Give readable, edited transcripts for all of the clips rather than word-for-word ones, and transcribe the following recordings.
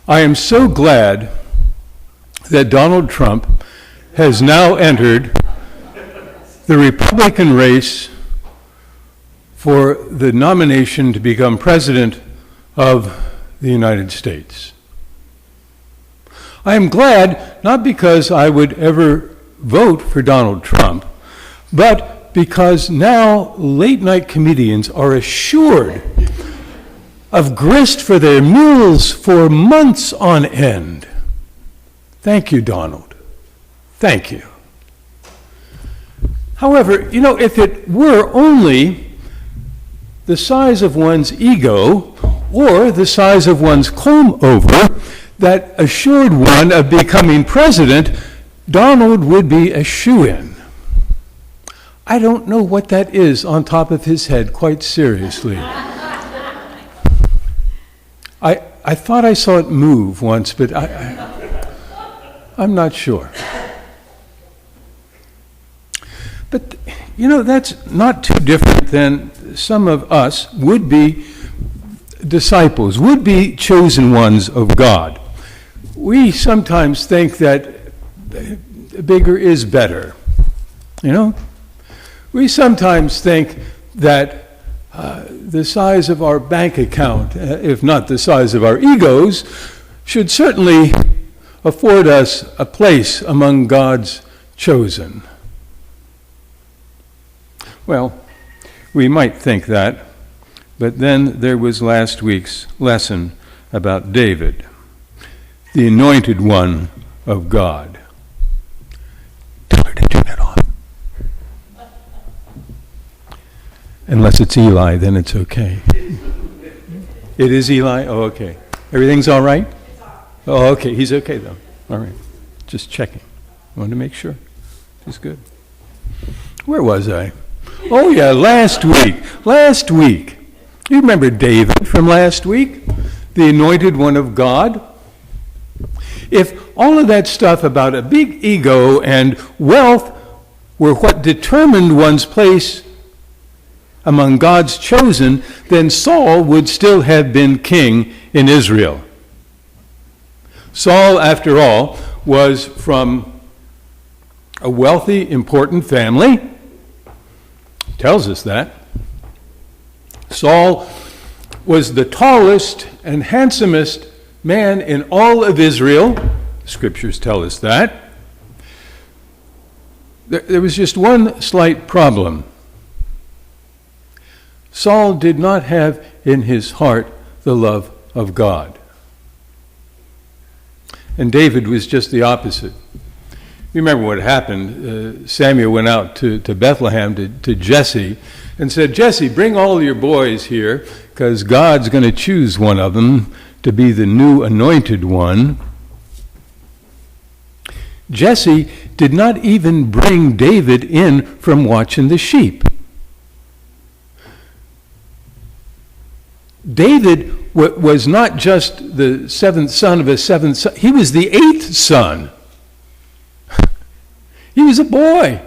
I am so glad that Donald Trump has now entered the Republican race for the nomination to become President of the United States. I am glad not because I would ever vote for Donald Trump, but because now late-night comedians are assured of grist for their mules for months on end. Thank you, Donald. Thank you. However, if it were only the size of one's ego or the size of one's comb-over that assured one of becoming president, Donald would be a shoo-in. I don't know what that is on top of his head, quite seriously. I thought I saw it move once, but I'm not sure. But, that's not too different than some of us would-be disciples, would-be chosen ones of God. We sometimes think that bigger is better, We sometimes think that the size of our bank account, if not the size of our egos, should certainly afford us a place among God's chosen. Well, we might think that, but then there was last week's lesson about David, the anointed one of God. Tell her to turn it on. Unless it's Eli, then it's okay. It is Eli? Oh, okay. Everything's all right? Oh, okay. He's okay, though. All right. Just checking. I wanted to make sure. He's good. Where was I? Oh, yeah, last week. Last week. You remember David from last week? The anointed one of God? If all of that stuff about a big ego and wealth were what determined one's place among God's chosen, then Saul would still have been king in Israel. Saul, after all, was from a wealthy, important family. Tells us that. Saul was the tallest and handsomest man in all of Israel. Scriptures tell us that. There was just one slight problem. Saul did not have in his heart the love of God. And David was just the opposite. You remember what happened. Samuel went out to Bethlehem to Jesse and said, Jesse, bring all your boys here because God's going to choose one of them to be the new anointed one. Jesse did not even bring David in from watching the sheep. David was not just the seventh son of a seventh son. He was the eighth son. He was a boy.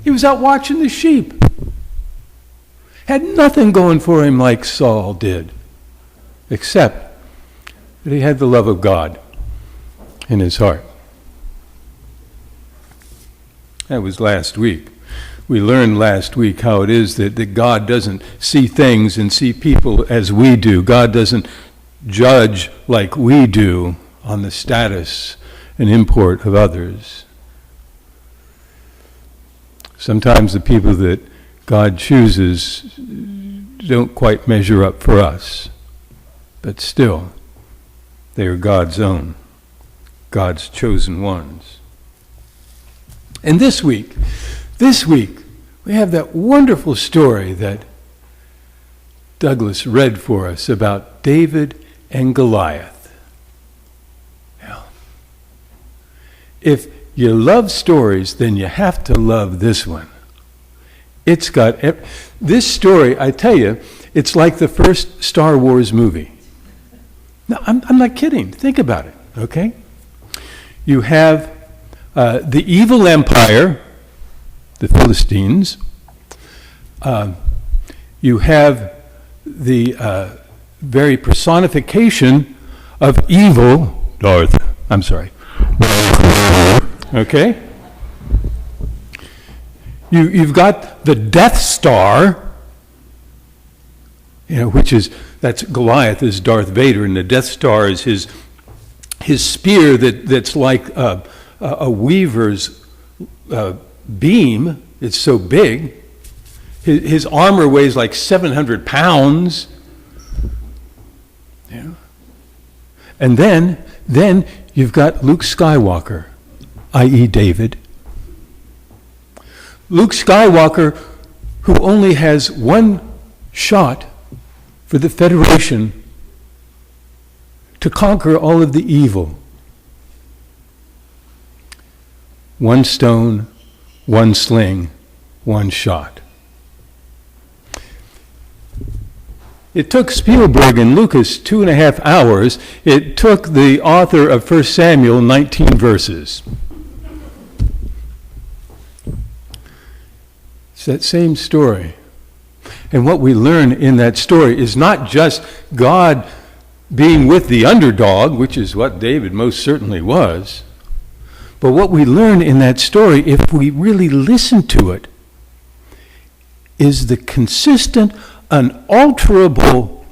He was out watching the sheep. Had nothing going for him like Saul did, except that he had the love of God in his heart. That was last week. We learned last week how it is that God doesn't see things and see people as we do. God doesn't judge like we do on the status and import of others. Sometimes the people that God chooses don't quite measure up for us, but still, they are God's own, God's chosen ones. And this week, we have that wonderful story that Douglas read for us about David and Goliath. Now, if you love stories, then you have to love this one. It's got this story, I tell you, it's like the first Star Wars movie. No, I'm not kidding. Think about it, okay? You have the evil empire, the Philistines. You have the very personification of evil, Darth, I'm sorry. Okay? You've got the Death Star, that's Goliath is Darth Vader, and the Death Star is his spear that's like a weaver's beam. It's so big. His armor weighs like 700 pounds. Yeah. And then you've got Luke Skywalker, i.e. David. Luke Skywalker, who only has one shot for the Federation to conquer all of the evil. One stone, one sling, one shot. It took Spielberg and Lucas 2.5 hours. It took the author of 1 Samuel 19 verses. It's that same story. And what we learn in that story is not just God being with the underdog, which is what David most certainly was, but what we learn in that story, if we really listen to it, is the consistent, unalterable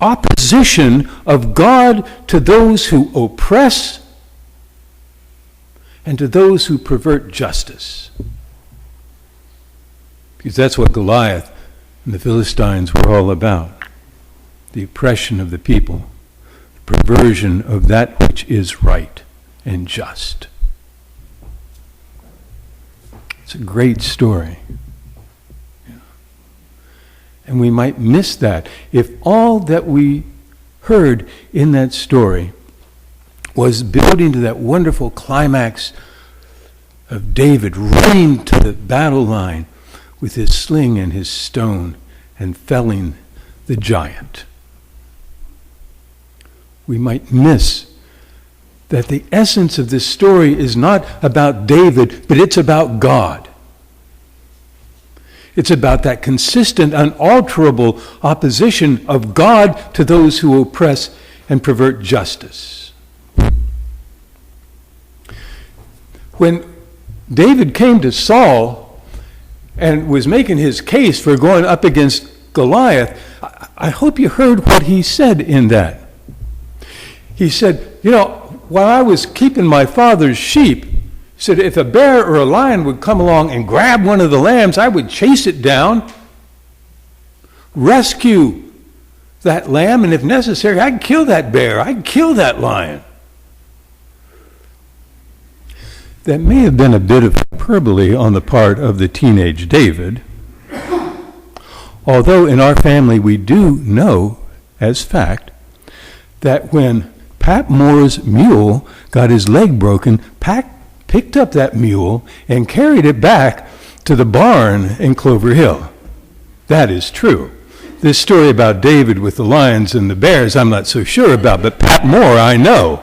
opposition of God to those who oppress and to those who pervert justice. Because that's what Goliath and the Philistines were all about. The oppression of the people, the perversion of that which is right and just. It's a great story. And we might miss that if all that we heard in that story was building to that wonderful climax of David running to the battle line with his sling and his stone and felling the giant. We might miss that the essence of this story is not about David, but it's about God. It's about that consistent, unalterable opposition of God to those who oppress and pervert justice. When David came to Saul and was making his case for going up against Goliath, I hope you heard what he said in that. He said, while I was keeping my father's sheep, he said, if a bear or a lion would come along and grab one of the lambs, I would chase it down, rescue that lamb, and if necessary, I'd kill that bear, I'd kill that lion. That may have been a bit of hyperbole on the part of the teenage David, although in our family we do know as fact that when Pat Moore's mule got his leg broken, Pat picked up that mule and carried it back to the barn in Clover Hill. That is true. This story about David with the lions and the bears, I'm not so sure about, but Pat Moore, I know.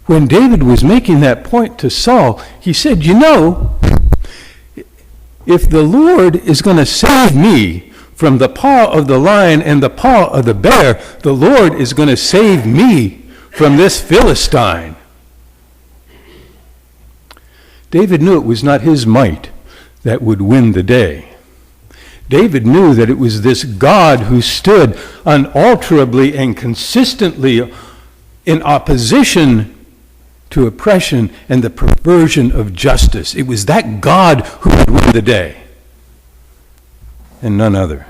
When David was making that point to Saul, he said, if the Lord is going to save me from the paw of the lion and the paw of the bear, the Lord is going to save me from this Philistine. David knew it was not his might that would win the day. David knew that it was this God who stood unalterably and consistently in opposition to oppression and the perversion of justice. It was that God who would win the day, and none other.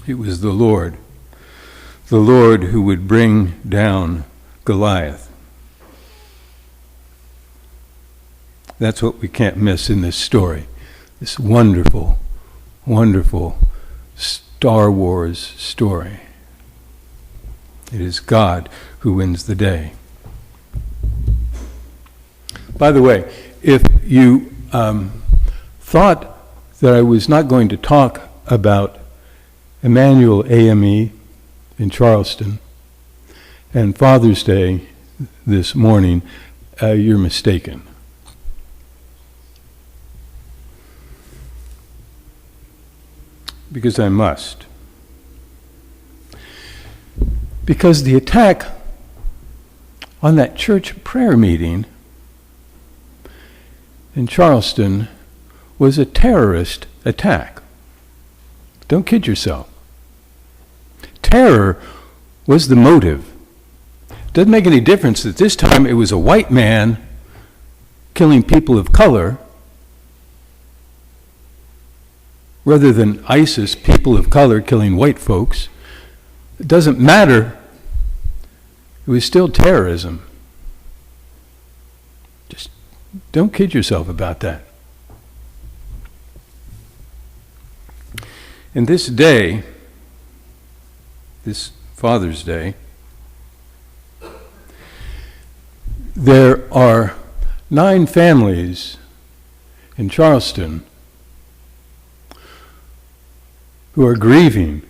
It was the Lord who would bring down Goliath. That's what we can't miss in this story, this wonderful, wonderful Star Wars story. It is God who wins the day. By the way, if you thought that I was not going to talk about Emmanuel AME in Charleston and Father's Day this morning, you're mistaken. because I must. Because the attack on that church prayer meeting in Charleston was a terrorist attack. Don't kid yourself. Terror was the motive. Doesn't make any difference that this time it was a white man killing people of color rather than ISIS, people of color killing white folks. It doesn't matter. It was still terrorism. Just don't kid yourself about that. And this day, this Father's Day, there are 9 families in Charleston who are grieving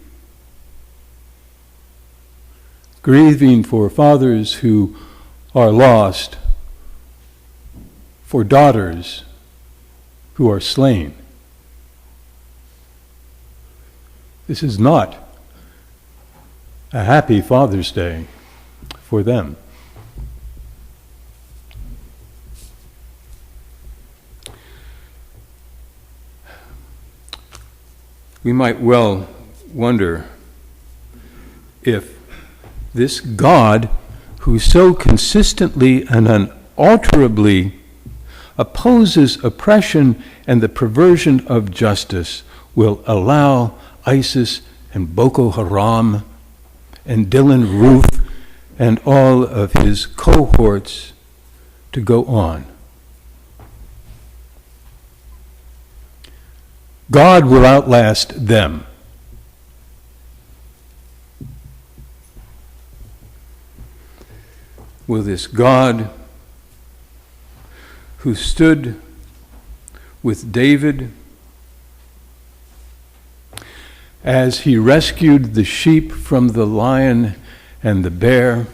for fathers who are lost, for daughters who are slain. This is not a happy Father's Day for them. We might well wonder if this God, who so consistently and unalterably opposes oppression and the perversion of justice, will allow ISIS and Boko Haram and Dylan Roof and all of his cohorts to go on. God will outlast them. Will this God who stood with David as he rescued the sheep from the lion and the bear,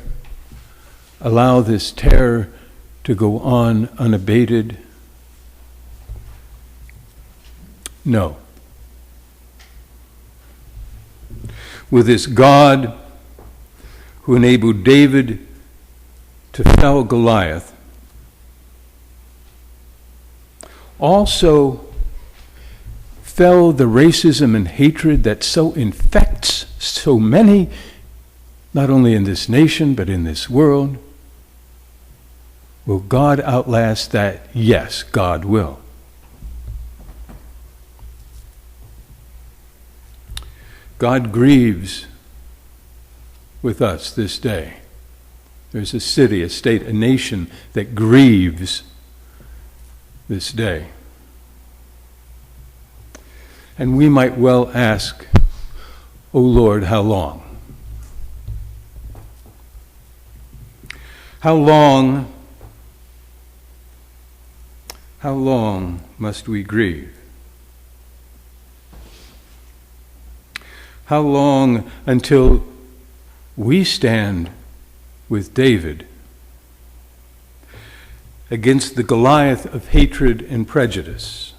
allow this terror to go on unabated? No. Will this God who enabled David to fell Goliath also fell the racism and hatred that so infects so many, not only in this nation, but in this world? Will God outlast that? Yes, God will. God grieves with us this day. There's a city, a state, a nation that grieves this day. And we might well ask, O Lord, how long? How long must we grieve? How long until we stand with David against the Goliath of hatred and prejudice?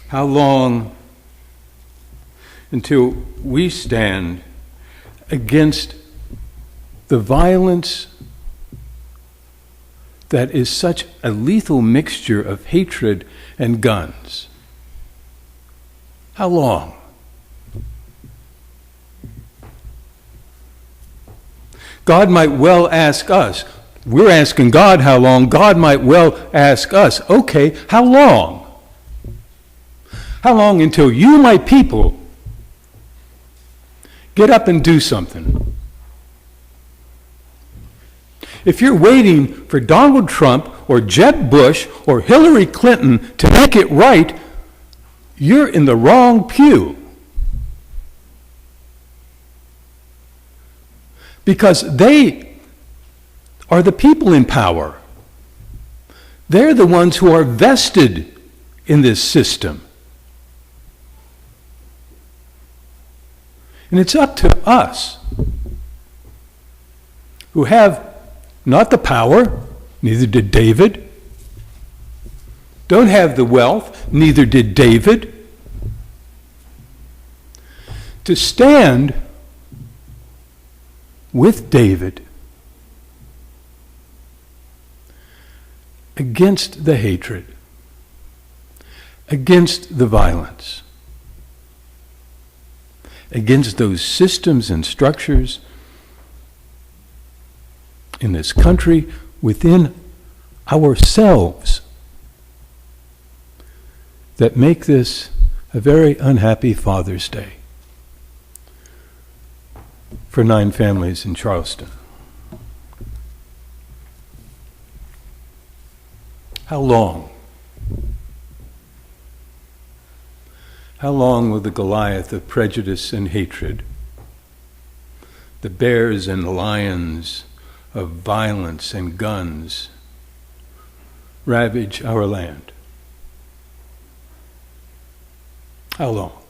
How long until we stand against the violence that is such a lethal mixture of hatred and guns? How long? God might well ask us. We're asking God how long. God might well ask us, okay, how long? How long until you, my people, get up and do something? If you're waiting for Donald Trump or Jeb Bush or Hillary Clinton to make it right, you're in the wrong pew. Because they are the people in power. They're the ones who are vested in this system. And it's up to us, who have not the power, neither did David, don't have the wealth, neither did David, to stand with David against the hatred, against the violence, against those systems and structures in this country, within ourselves, that make this a very unhappy Father's Day for 9 families in Charleston. How long? How long will the Goliath of prejudice and hatred, the bears and lions of violence and guns, ravage our land? How long?